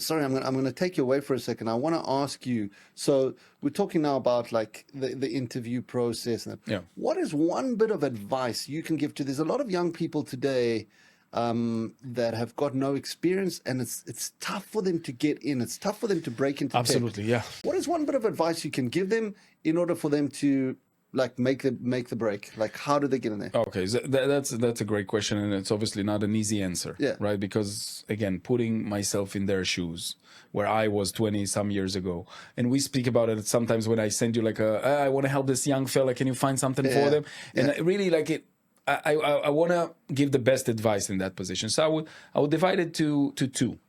Sorry, I'm going to take you away for a second. I want to ask you, so we're talking now about like the interview process. What is one bit of advice you can give to, there's a lot of young people today that have got no experience, and it's tough for them to get in. It's tough for them to break into Absolutely, tech. What is one bit of advice you can give them in order for them to like make the break? Like, how do they get in there? Okay, so that's a great question, and it's obviously not an easy answer, right? Because again, putting myself in their shoes, where I was 20 some years ago, and we speak about it sometimes when I send you like I want to help this young fella, can you find something for them? And I really like it. I want to give the best advice in that position. So I would divide it to two.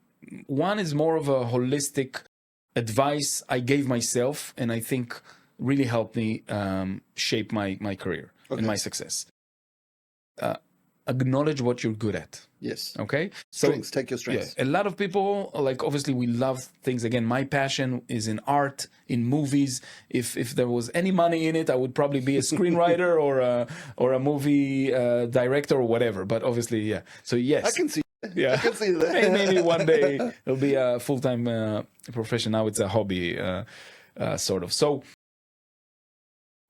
One is more of a holistic advice I gave myself, and I think really helped me shape my career and my success. Acknowledge what you're good at. Yes. Okay. Strengths. Take your strengths. Yeah. A lot of people, like, obviously we love things. Again, my passion is in art, in movies. If there was any money in it, I would probably be a screenwriter or a movie director or whatever. But obviously, So yes, I can see. Yeah, I can see that. Maybe one day it'll be a full-time profession. Now it's a hobby, sort of. So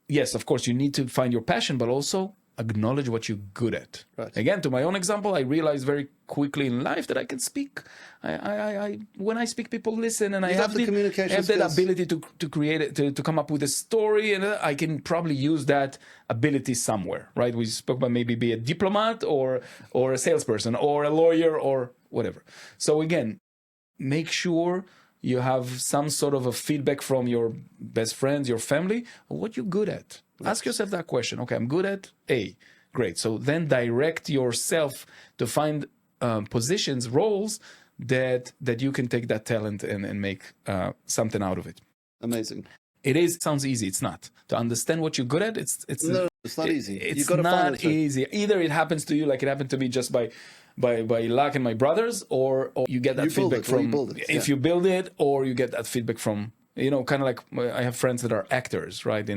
yes, of course, you need to find your passion, but also acknowledge what you're good at. Right. Again, to my own example, I realized very quickly in life that I can speak. When I speak, people listen, and I have the communication have that ability to create it, to come up with a story, and I can probably use that ability somewhere, right? We spoke about maybe be a diplomat or a salesperson or a lawyer or whatever. So again, make sure you have some sort of a feedback from your best friends, your family, what you're good at. Ask yourself that question. Okay, I'm good at A. Great. So then direct yourself to find positions, roles that you can take that talent and make something out of it. Amazing. Sounds easy. It's not. To understand what you're good at, it's not easy. It's not easy. Either it happens to you like it happened to me just by luck and my brothers, or you get that feedback from if you build it, or you get that feedback from, kind of like I have friends that are actors, right?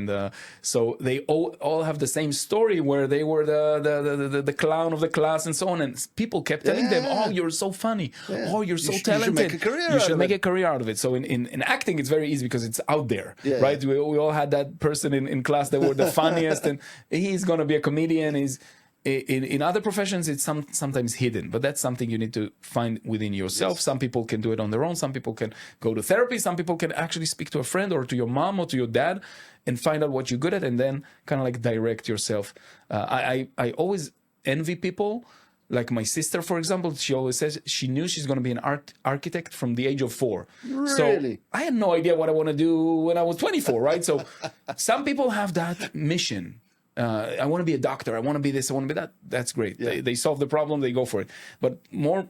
So they all have the same story where they were the clown of the class and so on, and people kept telling them, "Oh, you're so funny. Oh, you're so talented. You should make a career out of it." So in acting, it's very easy because it's out there, right? We all had that person in class that were the funniest, and he's gonna be a comedian. in other professions, it's sometimes hidden, but that's something you need to find within yourself. Yes. Some people can do it on their own. Some people can go to therapy. Some people can actually speak to a friend or to your mom or to your dad and find out what you're good at and then kind of like direct yourself. I always envy people. Like my sister, for example, she always says she knew she's going to be an architect from the age of 4. Really? So I had no idea what I want to do when I was 24, right? So some people have that mission. I want to be a doctor. I want to be this. I want to be that. That's great. Yeah. They solve the problem. They go for it. But more,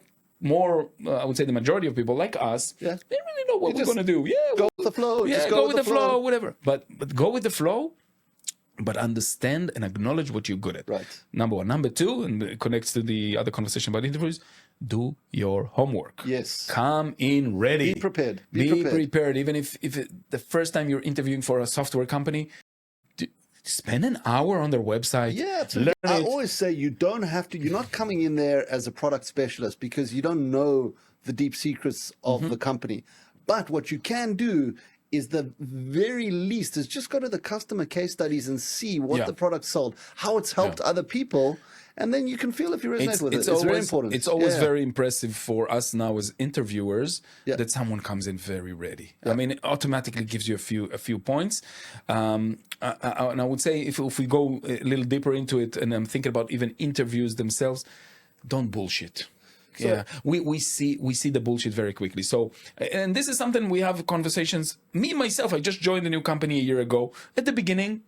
I would say the majority of people like us, they really know what we're going to do. Yeah, go with the flow. Yeah, go with the flow, whatever. But go with the flow. But understand and acknowledge what you're good at. Right. Number one. Number two, and it connects to the other conversation about interviews, do your homework. Yes. Come in ready. Be prepared. Be prepared. Even if the first time you're interviewing for a software company, spend an hour on their website. Yeah, absolutely. I always say you don't have to, you're not coming in there as a product specialist because you don't know the deep secrets of the company. But what you can do is the very least is just go to the customer case studies and see what the product sold, how it's helped other people, and then you can feel if you resonate with it. It's very important. It's always very impressive for us now as interviewers that someone comes in very ready. I mean, it automatically gives you a few points. And I would say if we go a little deeper into it, and I'm thinking about even interviews themselves, don't bullshit. So, we see the bullshit very quickly. So, and this is something we have conversations. Me, myself, I just joined a new company a year ago. At the beginning,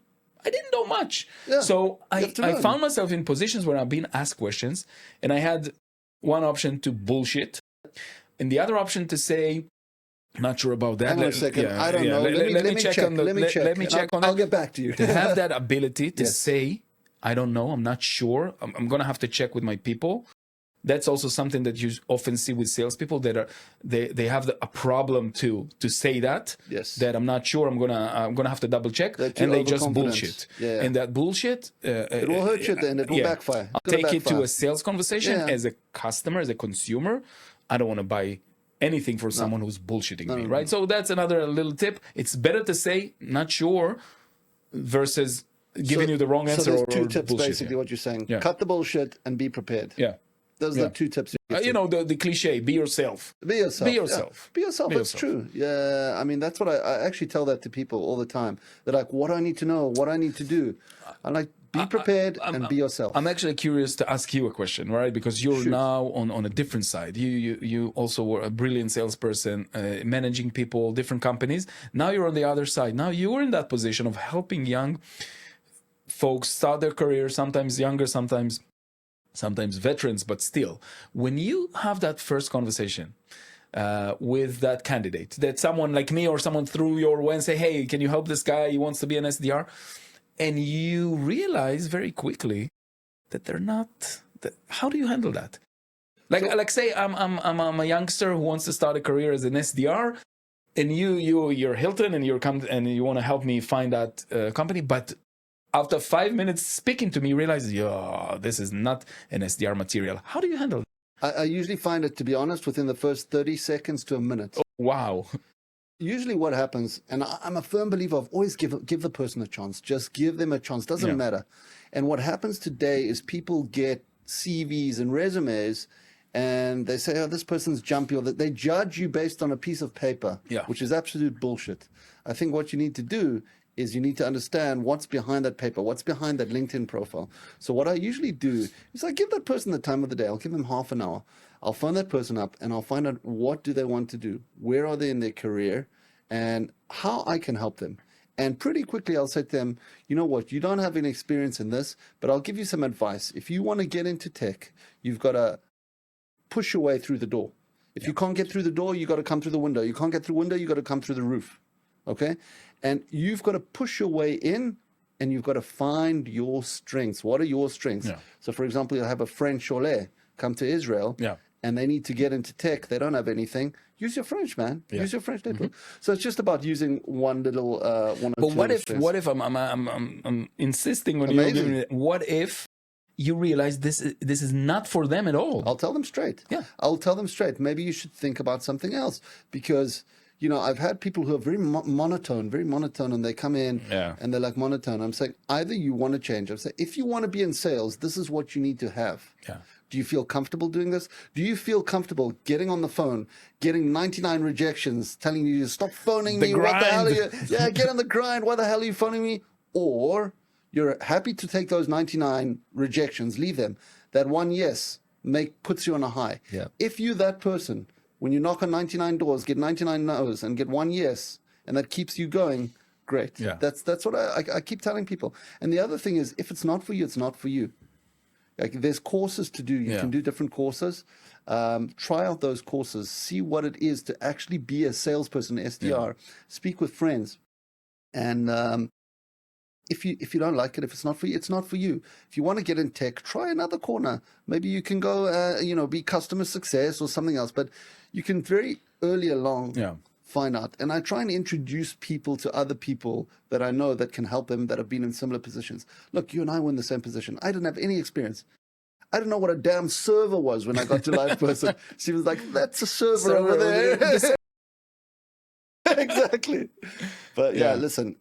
I didn't know much. Yeah, so I found myself in positions where I've been asked questions, and I had one option to bullshit, and the other option to say, not sure about that. Hang on a second. I don't know. Let me check. Let me check on that. I'll get back to you. To have that ability to say, I don't know, I'm not sure. I'm going to have to check with my people. That's also something that you often see with salespeople that they have a problem to say that. Yes. That I'm not sure. I'm gonna have to double check, and they just bullshit. Yeah. And that bullshit, it will hurt you then. It will backfire. I'll take it to a sales conversation as a customer, as a consumer. I don't want to buy anything for someone who's bullshitting me, right? So that's another little tip. It's better to say not sure versus giving you the wrong answer. So there's two tips basically. What you're saying: cut the bullshit and be prepared. Yeah. Those are the two tips. The cliche, be yourself. Be yourself. Be yourself. Yeah. Be yourself. That's true. Yeah. I mean, that's what I actually tell that to people all the time. They're like, what do I need to know? What do I need to do? I'm like, be prepared and be yourself. I'm actually curious to ask you a question, right? Because you're now on a different side. You also were a brilliant salesperson, managing people, different companies. Now you're on the other side. Now you're in that position of helping young folks start their career, sometimes younger, sometimes veterans, but still, when you have that first conversation with that candidate, that someone like me or someone threw your way and say, hey, can you help this guy? He wants to be an SDR. And you realize very quickly that they're not, how do you handle that? Like say I'm a youngster who wants to start a career as an SDR, and you're Hilton and you want to help me find that company, but after 5 minutes speaking to me, you realize, this is not an SDR material. How do you handle it? I usually find it, to be honest, within the first 30 seconds to a minute. Oh, wow. Usually what happens, and I'm a firm believer of always give the person a chance. Just give them a chance. Doesn't matter. And what happens today is people get CVs and resumes, and they say, this person's jumpy, or that they judge you based on a piece of paper, which is absolute bullshit. I think what you need to do is you need to understand what's behind that paper, what's behind that LinkedIn profile. So what I usually do is I give that person the time of the day. I'll give them half an hour. I'll phone that person up and I'll find out what do they want to do, where are they in their career, and how I can help them. And pretty quickly I'll say to them, you know what, you don't have any experience in this, but I'll give you some advice. If you want to get into tech, you've got to push your way through the door. If you can't get through the door, you got to come through the window. You can't get through the window, you got to come through the roof. Okay? And you've got to push your way in, and you've got to find your strengths. What are your strengths? Yeah. So, for example, you'll have a French Cholet come to Israel, and they need to get into tech. They don't have anything. Use your French, man. Use your French network. So it's just about using one little one. But what if I'm insisting on you giving it? What if you realize this is not for them at all? I'll tell them straight. Yeah, I'll tell them straight. Maybe you should think about something else, because I've had people who are very monotone, and they come in and they're like monotone. I'm saying, either you want to change. I'm saying, if you want to be in sales, this is what you need to have. Yeah. Do you feel comfortable doing this? Do you feel comfortable getting on the phone, getting 99 rejections, telling you to stop phoning me? Grind. What the hell are you? Yeah, get on the grind. Why the hell are you phoning me? Or you're happy to take those 99 rejections, leave them. That one yes puts you on a high. Yeah. If you that person, when you knock on 99 doors, get 99 no's and get one yes, and that keeps you going, great. Yeah. That's what I keep telling people. And the other thing is, if it's not for you, it's not for you. Like, there's courses to do. You can do different courses. Try out those courses. See what it is to actually be a salesperson, SDR. Speak with friends. And if you don't like it, if it's not for you, it's not for you. If you want to get in tech, try another corner. Maybe you can go, be customer success or something else. But you can very early along find out. And I try and introduce people to other people that I know that can help them, that have been in similar positions. Look, you and I were in the same position. I didn't have any experience. I didn't know what a damn server was when I got to LivePerson. She was like, that's a server over there. Exactly. But listen.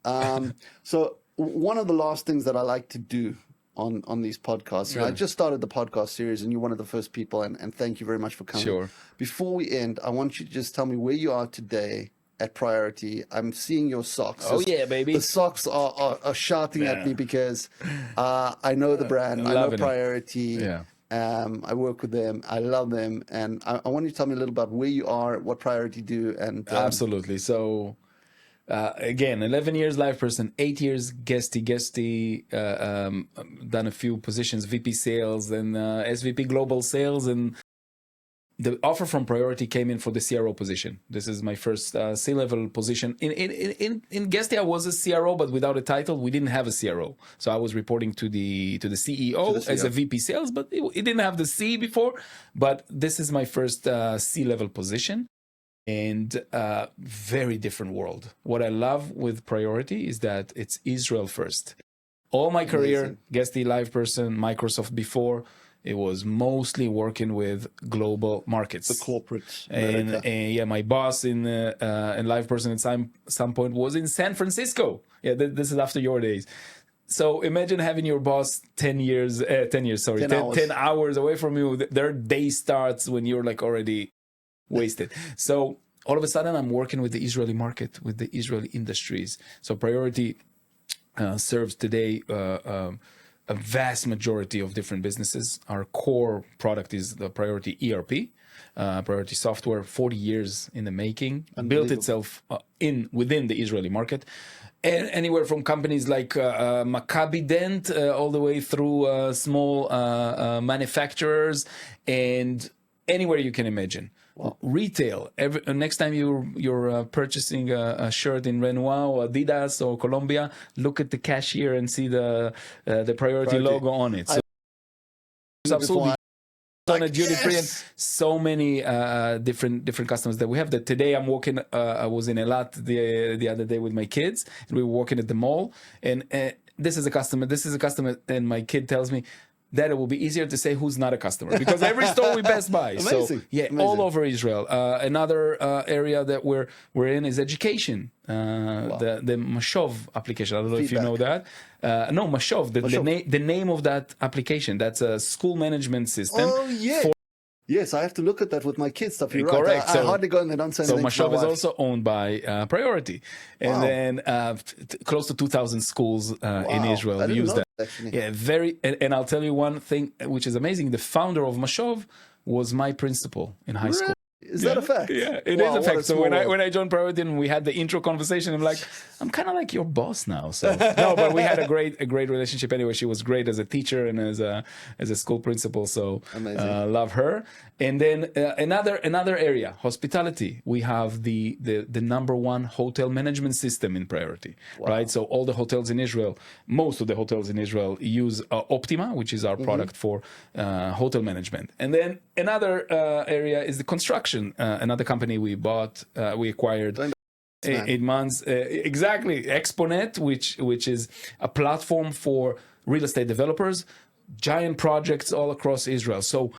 So one of the last things that I like to do on these podcasts, I just started the podcast series and you're one of the first people, and thank you very much for coming. Sure. Before we end, I want you to just tell me where you are today at Priority. I'm seeing your socks. Oh, yeah, baby. The socks are shouting at me because I know the brand. I know Priority. Yeah. I work with them. I love them. And I want you to tell me a little about where you are, what Priority do. And Absolutely. So, again, 11 years LivePerson, 8 years guesty, done a few positions, VP sales and SVP global sales. And the offer from Priority came in for the CRO position. This is my first C-level position. In Guesty, I was a CRO, but without a title. We didn't have a CRO, so I was reporting to the CEO as a VP sales, but it didn't have the C before. But this is my first C-level position, and very different world. What I love with Priority is that it's Israel first. All my career, Guesty, LivePerson, Microsoft before, it was mostly working with global markets. The corporate. And my boss in LivePerson at some point was in San Francisco. Yeah, this is after your days. So imagine having your boss 10 hours away from you. Their day starts when you're like already wasted. So all of a sudden I'm working with the Israeli market, with the Israeli industries. So Priority serves today a vast majority of different businesses. Our core product is the Priority ERP, Priority software, 40 years in the making, built itself within the Israeli market. And anywhere from companies like Maccabi Dent all the way through small manufacturers and anywhere you can imagine. Wow. Retail. Next time you're purchasing a shirt in Renoir or Adidas or Columbia, look at the cashier and see the Priority logo on it. So it's absolutely on a duty free, and so many different customers that we have. That today I'm walking. I was in Elat the other day with my kids, and we were walking at the mall, and this is a customer, and my kid tells me that it will be easier to say who's not a customer, because every store we pass by. Amazing. So yeah, all over Israel. Another area that we're in is education. The Mashov application. I don't know if you know that. No, Mashov. The name of that application. That's a school management system. Oh yeah. Yes, I have to look at that with my kids stuff. You're correct. Right. I hardly go and they don't say anything. So Mashov is also owned by Priority, and then close to 2,000 schools in Israel use that. Yeah, and I'll tell you one thing which is amazing. The founder of Mashov was my principal in high school. Is that a fact? Yeah, it is a fact. So when I joined Priority and we had the intro conversation, I'm like, I'm kind of like your boss now. So no, but we had a great relationship anyway. She was great as a teacher and as a school principal. So love her. And then another area, hospitality. We have the number one hotel management system in Priority, right? So all the hotels in Israel, most of the hotels in Israel use Optima, which is our product for hotel management. And then another area is the construction. Another company we acquired 8 months. Exactly. Exponet, which is a platform for real estate developers, giant projects all across Israel. So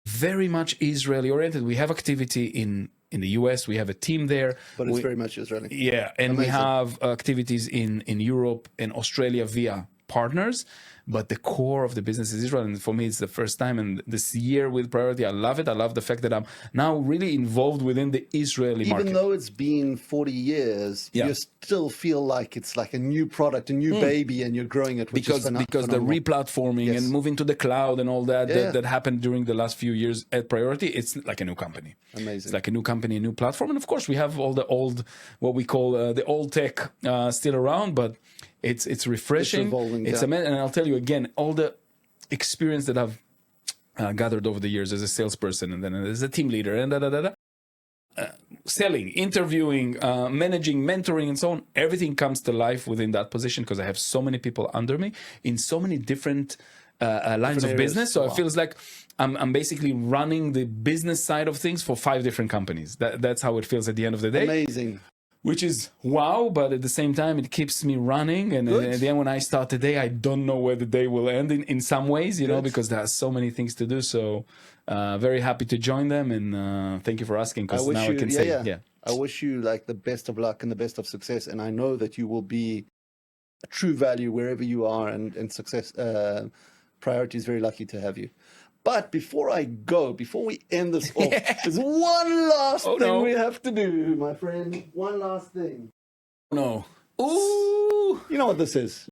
very much Israeli oriented. We have activity in in the US. We have a team there. But it's very much Israeli. Yeah, and amazing. We have activities in Europe and Australia via partners. But the core of the business is Israel. And for me, it's the first time. And this year with Priority, I love it. I love the fact that I'm now really involved within the Israeli market. Even though it's been 40 years, you still feel like it's like a new product, a new baby, and you're growing it. Because the replatforming and moving to the cloud and all that, that happened during the last few years at Priority, it's like a new company. Amazing. It's like a new company, a new platform. And of course, we have all the old, what we call the old tech still around, but it's refreshing. It's amazing. And I'll tell you again, all the experience that I've gathered over the years as a salesperson and then as a team leader and selling, interviewing, managing, mentoring, and so on, everything comes to life within that position because I have so many people under me in so many different lines of business. So it feels like I'm basically running the business side of things for 5 different companies. That's how it feels at the end of the day. Amazing. Which is wow, but at the same time, it keeps me running. And at the end, when I start the day, I don't know where the day will end in some ways, you know, because there are so many things to do. So very happy to join them. And thank you for asking, because now I can say, I wish you like the best of luck and the best of success. And I know that you will be a true value wherever you are, and success. Priority is very lucky to have you. But before we end this off, there's one last thing we have to do, my friend. One last thing. No. Ooh. You know what this is?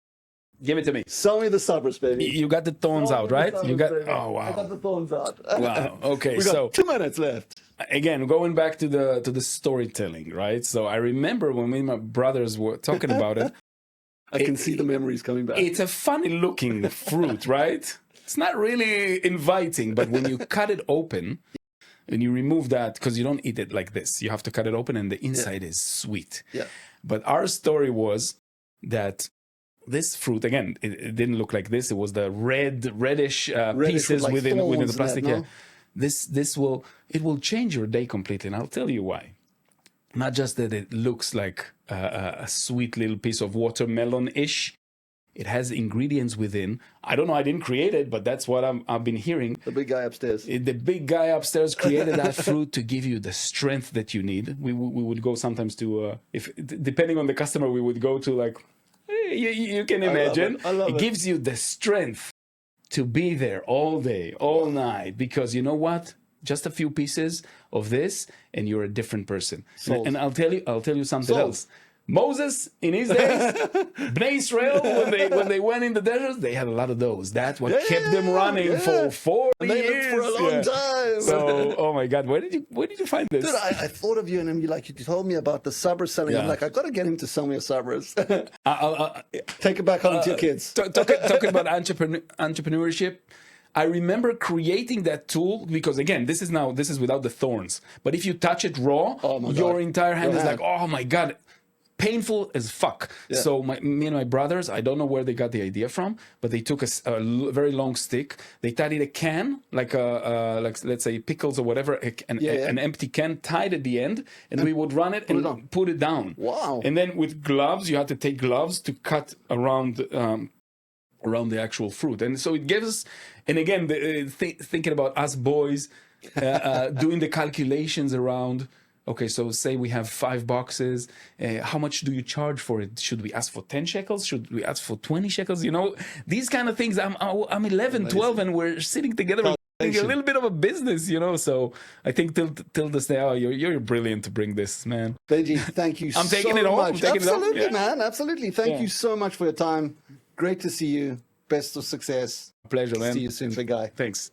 Give it to me. Show me the Sabras, baby. You got the thorns out, right? You got. Oh wow. I got the thorns out. Wow. Okay. We got 2 minutes left. Again, going back to the storytelling, right? So I remember when me and my brothers were talking about it. I can see the memories coming back. It's a funny looking fruit, right? It's not really inviting, but when you cut it open and you remove that, because you don't eat it like this, you have to cut it open and the inside is sweet. Yeah. But our story was that this fruit, again, it didn't look like this. It was the reddish pieces like within the plastic. This will change your day completely, and I'll tell you why. Not just that it looks like a sweet little piece of watermelon-ish. It has ingredients within. I don't know. I didn't create it, but that's what I've been hearing. The big guy upstairs. The big guy upstairs created that fruit to give you the strength that you need. We would go sometimes to, depending on the customer, we would go to like, you can imagine. I love it. It gives you the strength to be there all day, all night, because you know what? Just a few pieces of this, and you're a different person. And I'll tell you something else. Moses, in his days, Bnei Israel, when they went in the desert, they had a lot of those. That's what kept them running for 40 years. For a long time. So, oh my God, where did you find this? Dude, I thought of you, and you told me about the sabras selling. I'm like, I got to get him to sell me a sabras. Take it back home to your kids. Talking about entrepreneurship. I remember creating that tool because, again, this is without the thorns. But if you touch it raw, your entire hand is like, oh my God. Painful as fuck. Yeah. So me and my brothers, I don't know where they got the idea from, but they took a very long stick. They tied it a can, like let's say pickles or whatever, an empty can, tied at the end, and we would run it and put it down. Wow! And then with gloves, you had to take gloves to cut around the actual fruit, and so it gives us. And again, thinking about us boys doing the calculations around. Okay, so say we have 5 boxes. How much do you charge for it? Should we ask for 10 shekels? Should we ask for 20 shekels? You know, these kind of things. I'm 11, 12, and we're sitting together doing a little bit of a business, you know. So I think till this day, you're brilliant to bring this, man. Benji, thank you so much. I'm taking it home. Absolutely, man. Absolutely. Thank you so much for your time. Great to see you. Best of success. Pleasure, man. See you soon, big guy. Thanks.